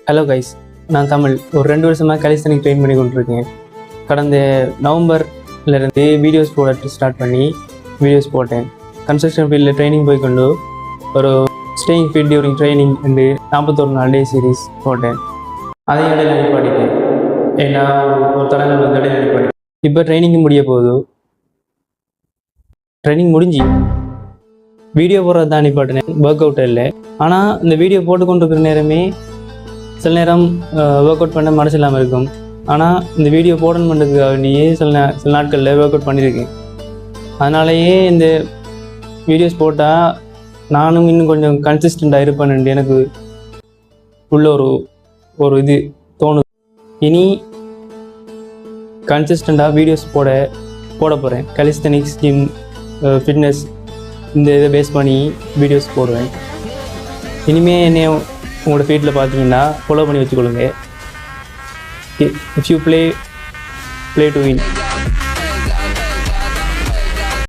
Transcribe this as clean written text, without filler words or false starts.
Hello guys, நான் தமிழ். ஒரு 2 வருஷமாக கலிஸ்தனிக் ட்ரெயின் பண்ணி கொண்டிருக்கேன். கடந்த நவம்பர்லேருந்து வீடியோஸ் போட ஸ்டார்ட் பண்ணி வீடியோஸ் போட்டேன். கன்ஸ்ட்ரக்ஷன் ஃபீல்டில் ட்ரைனிங் போய்கொண்டு ஒரு ஸ்டேயிங் ஃபீல்ட் டியூரிங் ட்ரைனிங் என்று 41 நாள் டே சீரீஸ் போட்டேன். அதையும் இடையில நிப்பாட்டிட்டேன். ஏன்னா ஒரு தடங்கள் வந்து இடையில நிப்பாட்டிட்டேன். இப்போ ட்ரைனிங்கு முடிய போகுது. ட்ரைனிங் முடிஞ்சு வீடியோ போடுறது தான் நிப்பாட்டினேன். ஒர்க் அவுட் இல்லை. ஆனால் இந்த வீடியோ போட்டுக்கொண்டு இருக்கிற நேரமே சில நேரம் ஒர்க் அவுட் பண்ண மனசு இல்லாமல் இருக்கும். ஆனால் இந்த வீடியோ போடணும் பண்ணுறதுக்காக வேண்டியே சில நாட்களில் ஒர்க் அவுட் பண்ணியிருக்கேன். அதனாலேயே இந்த வீடியோஸ் போட்டால் நானும் இன்னும் கொஞ்சம் கன்சிஸ்டண்ட்டாக இருப்பேன்னு எனக்கு உள்ள ஒரு இது தோணுது. இனி கன்சிஸ்டண்ட்டாக வீடியோஸ் போட போகிறேன். கலிஸ்தனிக்ஸ், ஜிம், ஃபிட்னஸ் இந்த இதை பேஸ் பண்ணி வீடியோஸ் போடுவேன். இனிமேல் என்னை உங்களோட ஃபீல்டில் பார்த்தீங்கன்னா ஃபாலோ பண்ணி வச்சுக்கொள்ளுங்க. If you play to win.